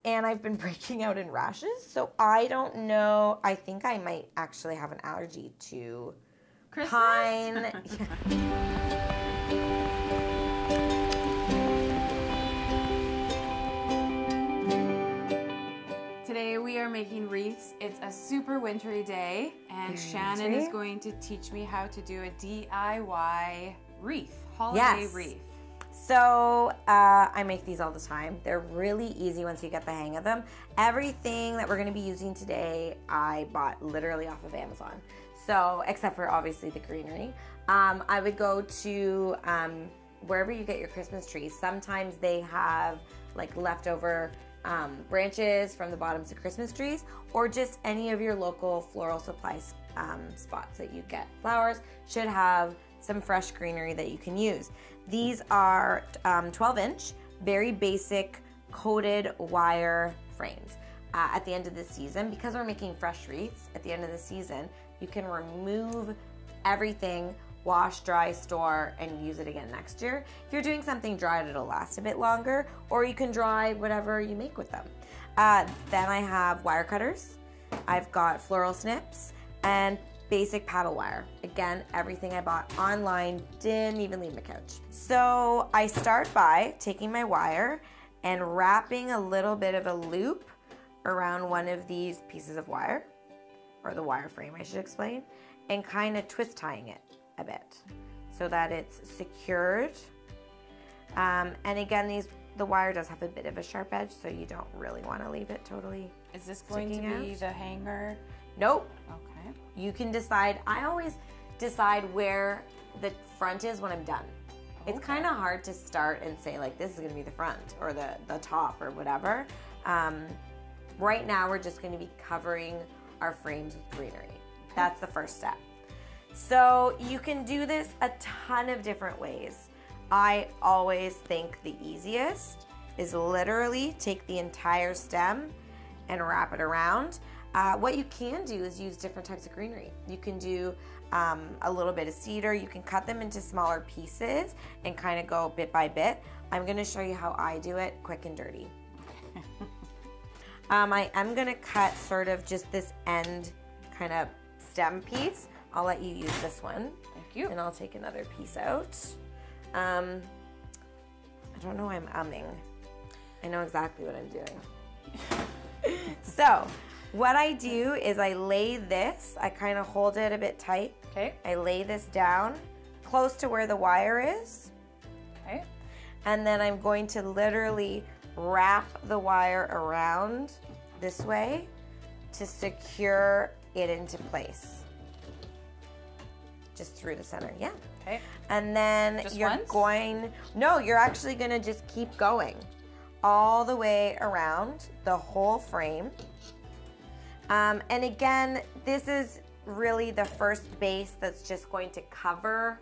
and I've been breaking out in rashes. So I don't know. I think I might actually have an allergy to Christmas? pine. Today we are making wreaths. It's a super wintry day, and Shannon is going to teach me how to do a DIY wreath, holiday wreath. So I make these all the time. They're really easy once you get the hang of them. Everything that we're going to be using today, I bought literally off of Amazon. So except for obviously the greenery. I would go to wherever you get your Christmas trees. Sometimes they have like leftover branches from the bottoms of Christmas trees, or just any of your local floral supply spots that you get. Flowers should have some fresh greenery that you can use. These are 12-inch, very basic coated wire frames. At the end of the season, because we're making fresh wreaths, at the end of the season, you can remove everything, wash, dry, store, and use it again next year. If you're doing something dried, it'll last a bit longer, or you can dry whatever you make with them. Then I have wire cutters. I've got floral snips and basic paddle wire. Again, everything I bought online, didn't even leave my couch. So I start by taking my wire and wrapping a little bit of a loop around one of these pieces of wire, or the wire frame I should explain, and kind of twist tying it a bit so that it's secured. And again, the wire does have a bit of a sharp edge, so you don't really want to leave it totally. Is this going to be the hanger? Nope. Okay. You can decide. I always decide where the front is when I'm done. Okay. It's kind of hard to start and say like this is going to be the front or the top or whatever. Right now we're just going to be covering our frames with greenery. That's the first step. So you can do this a ton of different ways. I always think the easiest is literally take the entire stem and wrap it around. What you can do is use different types of greenery. You can do a little bit of cedar. You can cut them into smaller pieces and kind of go bit by bit. I'm going to show you how I do it, quick and dirty. I am going to cut sort of just this end kind of stem piece. I'll let you use this one. Thank you. And I'll take another piece out. I don't know why I'm umming. I know exactly what I'm doing. So what I do is I lay this, I kind of hold it a bit tight. Okay. I lay this down close to where the wire is. Okay. And then I'm going to literally wrap the wire around this way to secure it into place. Just through the center, yeah. Okay. And then just you're once? No, you're actually gonna just keep going all the way around the whole frame. And again, this is really the first base that's just going to cover,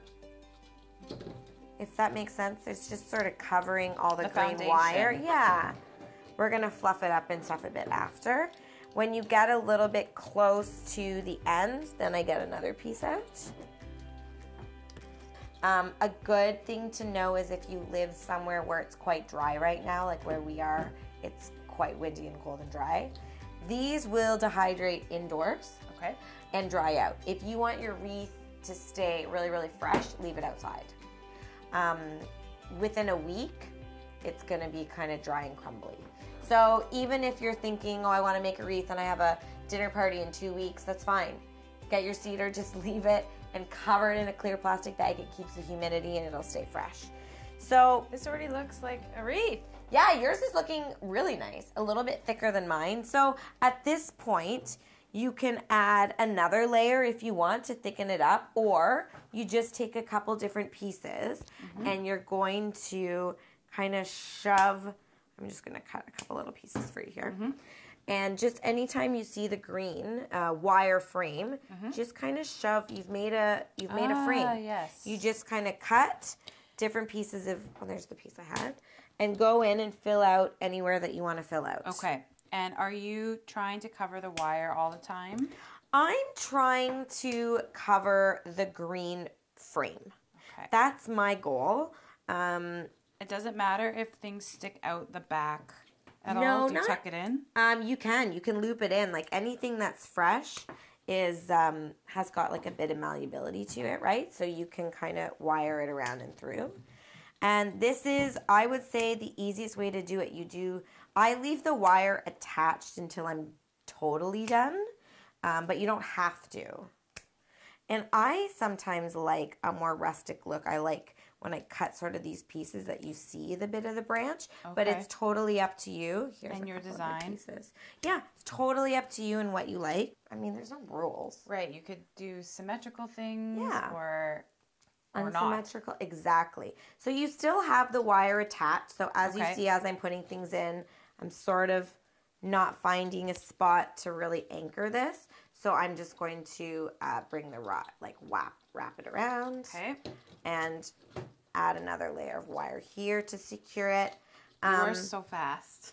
if that makes sense. It's just sort of covering all the green foundation. wire. Yeah. We're gonna fluff it up and stuff a bit after. When you get a little bit close to the end, then I get another piece out. A good thing to know is if you live somewhere where it's quite dry right now, like where we are, it's quite windy and cold and dry. These will dehydrate indoors, okay, and dry out. If you want your wreath to stay really, really fresh, leave it outside. Within a week, it's gonna be kind of dry and crumbly. So even if you're thinking, oh, I wanna make a wreath and I have a dinner party in 2 weeks, that's fine. Get your cedar, just leave it and cover it in a clear plastic bag. It keeps the humidity and it'll stay fresh. So this already looks like a wreath. Yeah, yours is looking really nice, a little bit thicker than mine. So at this point, you can add another layer if you want to thicken it up, or you just take a couple different pieces and you're going to kind of shove, I'm just gonna cut a couple little pieces for you here. And just anytime you see the green wire frame, just kind of shove. You've made a frame. Yes. You just kind of cut different pieces of. Oh, there's the piece I had, and go in and fill out anywhere that you want to fill out. Okay. And are you trying to cover the wire all the time? I'm trying to cover the green frame. Okay. That's my goal. It doesn't matter if things stick out the back at all? Do you tuck it in? You can loop it in. Like anything that's fresh is has got like a bit of malleability to it, right? So you can kind of wire it around and through. And this is, I would say, the easiest way to do it. I leave the wire attached until I'm totally done, but you don't have to. And I sometimes like a more rustic look. I like when I cut sort of these pieces that you see the bit of the branch, but it's totally up to you. Here's and your design. Pieces. Yeah, it's totally up to you and what you like. I mean, there's no rules. Right, you could do symmetrical things or unsymmetrical. Not. Exactly. So you still have the wire attached. So as you see, as I'm putting things in, I'm sort of not finding a spot to really anchor this. So I'm just going to bring the rod, like wrap it around. Okay. And add another layer of wire here to secure it. You're so fast.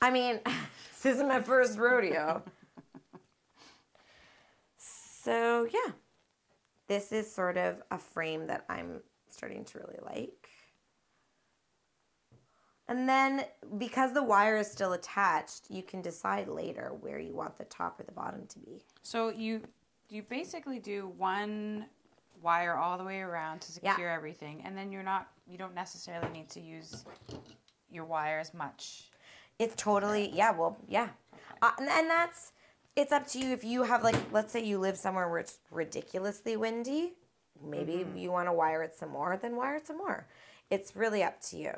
I mean, this isn't my first rodeo. So yeah, this is sort of a frame that I'm starting to really like. And then because the wire is still attached, you can decide later where you want the top or the bottom to be. So you basically do one wire all the way around to secure everything, and then you don't necessarily need to use your wire as much. It's totally and it's up to you. If you have, like, let's say you live somewhere where it's ridiculously windy, maybe you want to wire it some more, then wire it some more. It's really up to you.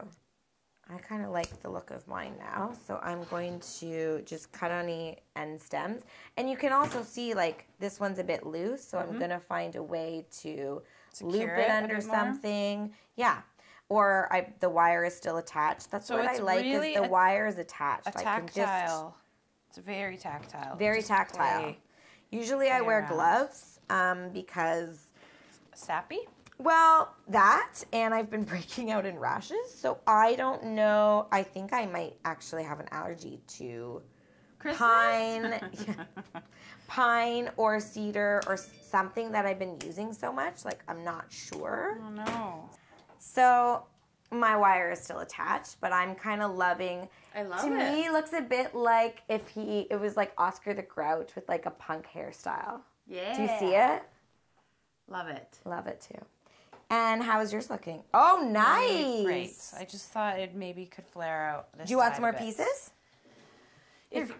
I kind of like the look of mine now, so I'm going to just cut on the end stems. And you can also see, like, this one's a bit loose, so I'm going to find a way to loop it under something. Yeah. Or the wire is still attached. That's what I like, really is the wire is attached. Tactile. It's very tactile. Very tactile. Usually I wear gloves because... Sappy? Well, that, and I've been breaking out in rashes, so I don't know. I think I might actually have an allergy to pine or cedar or something that I've been using so much. Like, I'm not sure. Oh, no. So my wire is still attached, but I'm kind of loving. I love it. To me, it looks a bit like if it was like Oscar the Grouch with like a punk hairstyle. Yeah. Do you see it? Love it. Love it too. And how is yours looking? Oh, nice. Great. I just thought it maybe could flare out this. Do you want some more pieces? If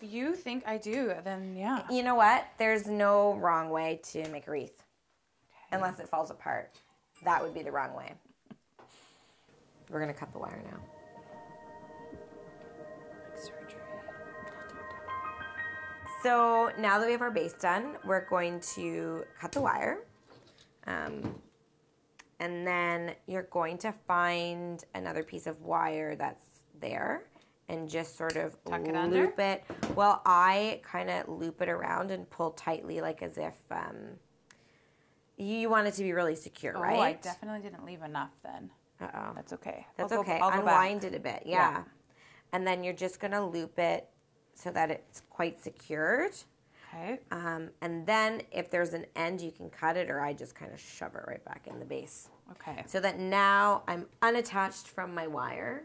you think I do, then yeah. You know what? There's no wrong way to make a wreath. Okay. Unless it falls apart. That would be the wrong way. We're going to cut the wire now. Like surgery. So now that we have our base done, we're going to cut the wire. And then you're going to find another piece of wire that's there and just sort of loop it. Well, I kind of loop it around and pull tightly, like as if you want it to be really secure, right? Oh, I definitely didn't leave enough then. Uh-oh. That's okay. That's okay. Unwind it a bit, yeah. And then you're just going to loop it so that it's quite secured. Okay. And then if there's an end, you can cut it, or I just kind of shove it right back in the base. Okay. So that now I'm unattached from my wire,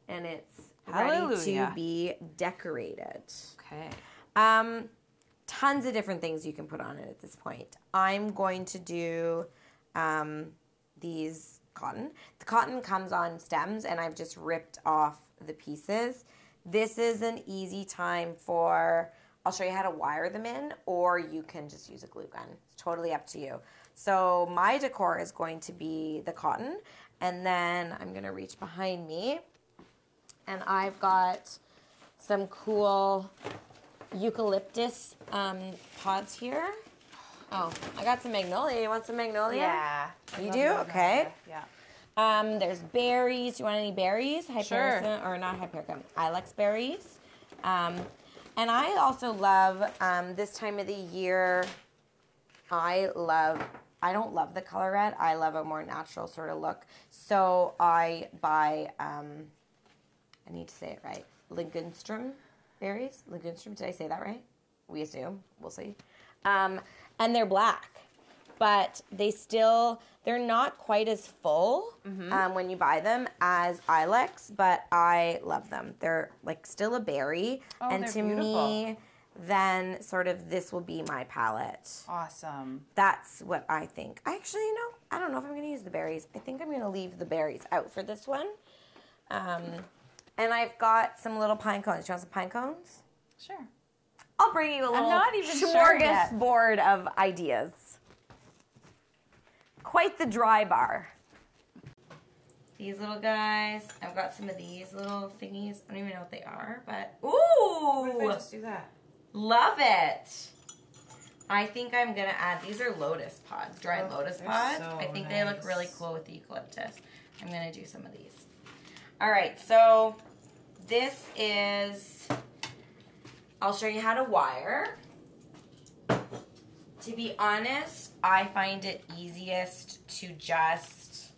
and it's ready to be decorated. Okay. Tons of different things you can put on it at this point. I'm going to do these cotton. The cotton comes on stems, and I've just ripped off the pieces. This is an easy time for... I'll show you how to wire them in, or you can just use a glue gun. It's totally up to you. So my decor is going to be the cotton, and then I'm going to reach behind me, and I've got some cool eucalyptus pods here. Oh, I got some magnolia. You want some magnolia? Yeah. You do? Okay. Yeah. There's berries. You want any berries? Sure. Or not hypericum. Ilex berries. And I also love, this time of the year, I don't love the color red. I love a more natural sort of look. So I buy, I need to say it right, Ligustrum berries. Ligustrum, did I say that right? We assume. We'll see. And they're black. but they're not quite as full when you buy them as Ilex, but I love them. They're like still a berry. Oh, and they're to beautiful. me, then sort of this will be my palette. Awesome. That's what I think. Actually, I don't know if I'm going to use the berries. I think I'm going to leave the berries out for this one. And I've got some little pine cones. Do you want some pine cones? Sure. I'll bring you a little not even sure yet. smorgasbord of ideas. Quite the dry bar. These little guys. I've got some of these little thingies. I don't even know what they are, but ooh! What if I just do that? Love it. I think I'm gonna add. These are lotus pods, dried lotus pods. So I think nice. they look really cool with the eucalyptus. I'm gonna do some of these. All right, so this is. I'll show you how to wire. To be honest, I find it easiest to just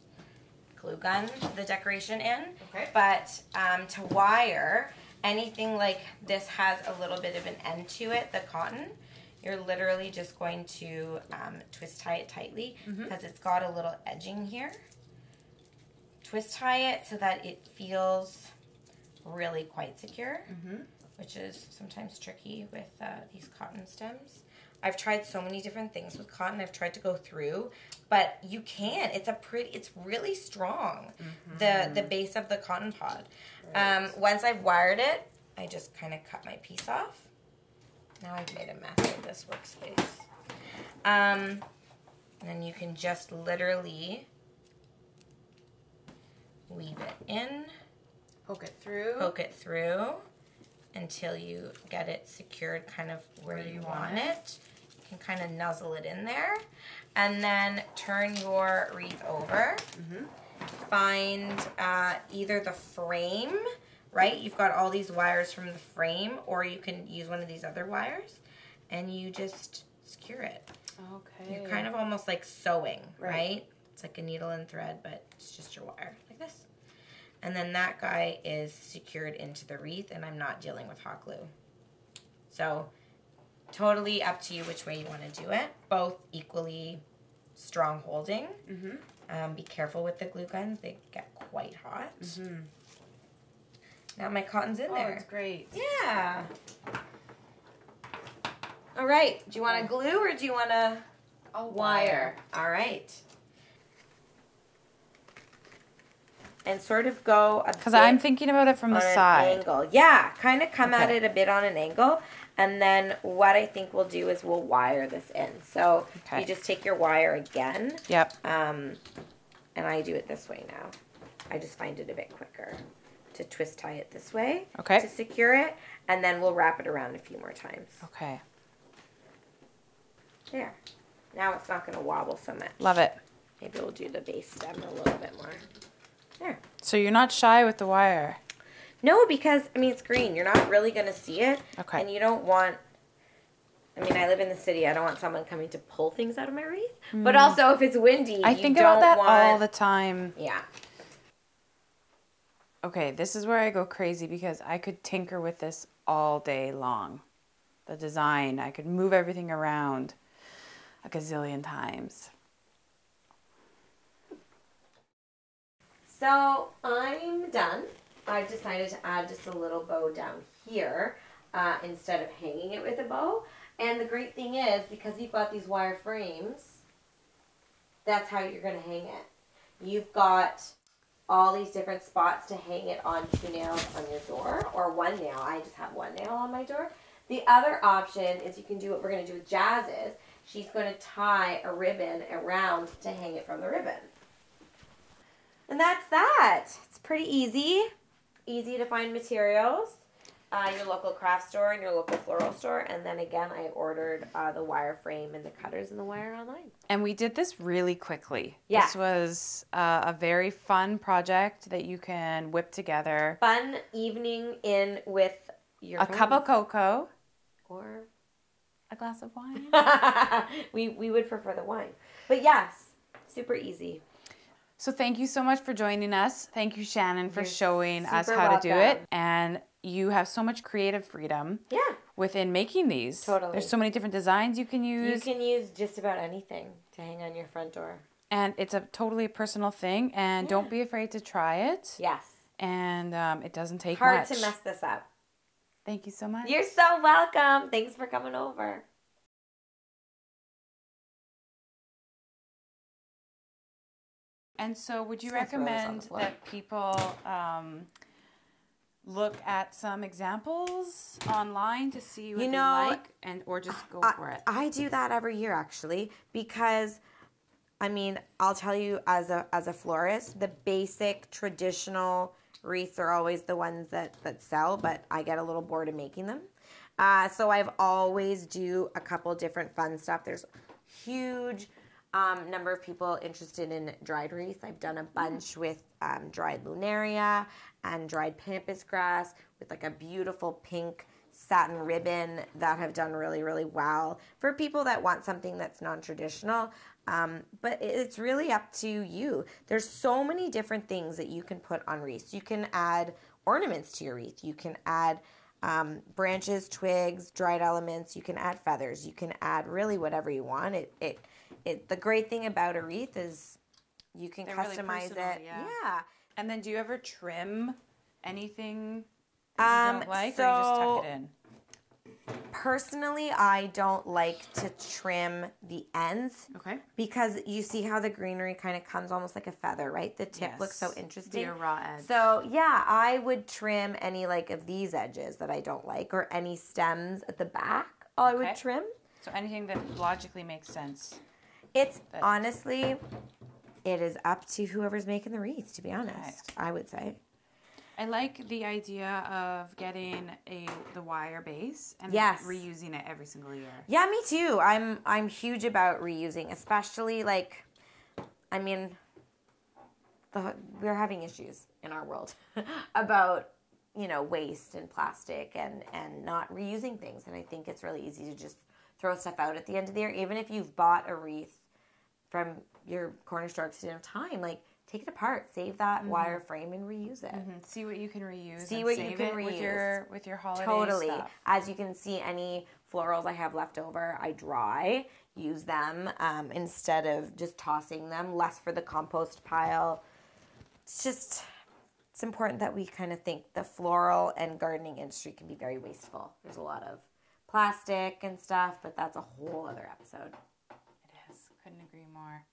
glue gun the decoration in. Okay. But to wire, anything like this has a little bit of an end to it, the cotton, you're literally just going to twist tie it tightly because it's got a little edging here. Twist tie it so that it feels really quite secure. Which is sometimes tricky with these cotton stems. I've tried so many different things with cotton. I've tried to go through, but you can. It's really strong. The base of the cotton pod. Right. Once I've wired it, I just kind of cut my piece off. Now I've made a mess of this workspace. And then you can just literally weave it in. Poke it through. Poke it through until you get it secured kind of where you want it. You can kind of nuzzle it in there. And then turn your wreath over. Find either the frame, right? You've got all these wires from the frame, or you can use one of these other wires, and you just secure it. Okay. You're kind of almost like sewing, right? It's like a needle and thread, but it's just your wire, like this. And then that guy is secured into the wreath, and I'm not dealing with hot glue. So totally up to you which way you want to do it. Both equally strong holding. Be careful with the glue guns. They get quite hot. Now my cotton's in there. Oh, it's great. Yeah. All right. Do you want to glue or do you want to wire? All right. And sort of go a Because I'm thinking about it from the side. Angle. Yeah, kind of come at it a bit on an angle. And then what I think we'll do is we'll wire this in. So you just take your wire again. Yep. And I do it this way now. I just find it a bit quicker to twist tie it this way. Okay. To secure it. And then we'll wrap it around a few more times. Okay. There. Now it's not going to wobble so much. Love it. Maybe we'll do the base stem a little bit more. There. So you're not shy with the wire? No, because, I mean, it's green. You're not really going to see it. Okay. And you don't want, I mean, I live in the city. I don't want someone coming to pull things out of my wreath. But also, if it's windy, I think about that all the time. Yeah. Okay, this is where I go crazy because I could tinker with this all day long. The design, I could move everything around a gazillion times. So I'm done. I've decided to add just a little bow down here instead of hanging it with a bow. And the great thing is, because you've got these wire frames, that's how you're going to hang it. You've got all these different spots to hang it on 2 nails on your door, or 1 nail. I just have 1 nail on my door. The other option is you can do what we're going to do with Jazz is, she's going to tie a ribbon around to hang it from the ribbon. And that's that. It's pretty easy. Easy to find materials. Your local craft store and your local floral store. And then again, I ordered the wire frame and the cutters and the wire online. And we did this really quickly. Yeah. This was a very fun project that you can whip together. Fun evening in with your A cup of cocoa. Or a glass of wine. we would prefer the wine. But yes, super easy. So thank you so much for joining us. Thank you, Shannon, for showing us super how to do it. welcome. And you have so much creative freedom within making these. Totally. There's so many different designs you can use. You can use just about anything to to hang on your front door. And it's a totally personal thing, and don't be afraid to try it. Yes. And it doesn't take Hard much. to mess this up. Thank you so much. You're so welcome. Thanks for coming over. And so would you recommend that people look at some examples online to see what they like, or just go for it? I do that every year, actually, because, I mean, I'll tell you, as a florist, the basic traditional wreaths are always the ones that sell, but I get a little bored of making them. So I've always do a couple different fun stuff. There's huge number of people interested in dried wreaths. I've done a bunch with dried lunaria and dried pampas grass with like a beautiful pink satin ribbon that have done really, really well for people that want something that's non-traditional. But it's really up to you. There's so many different things that you can put on wreaths. You can add ornaments to your wreath. You can add branches, twigs, dried elements. You can add feathers. You can add really whatever you want. The great thing about a wreath is you can customize it. Yeah. And then do you ever trim anything that you don't like, or you just tuck it in? Personally, I don't like to trim the ends. Okay. Because you see how the greenery kind of comes almost like a feather, right? The tip looks so interesting. The raw edge. So, yeah, I would trim any of these edges that I don't like, or any stems at the back I would trim. So anything that logically makes sense. Honestly, it is up to whoever's making the wreath, to be honest, I would say. I like the idea of getting the wire base and reusing it every single year. Yeah, me too. I'm huge about reusing, especially we're having issues in our world about waste and plastic and not reusing things, and I think it's really easy to just throw stuff out at the end of the year, even if you've bought a wreath from your corner store at the same time. Take it apart, save that wire frame, and reuse it. See what you can reuse. See what you can reuse with your holiday stuff. As you can see, any florals I have left over, I dry, use them instead of just tossing them. Less for the compost pile. It's important that we kind of think the floral and gardening industry can be very wasteful. There's a lot of plastic and stuff, but that's a whole other episode. It is. Couldn't agree more.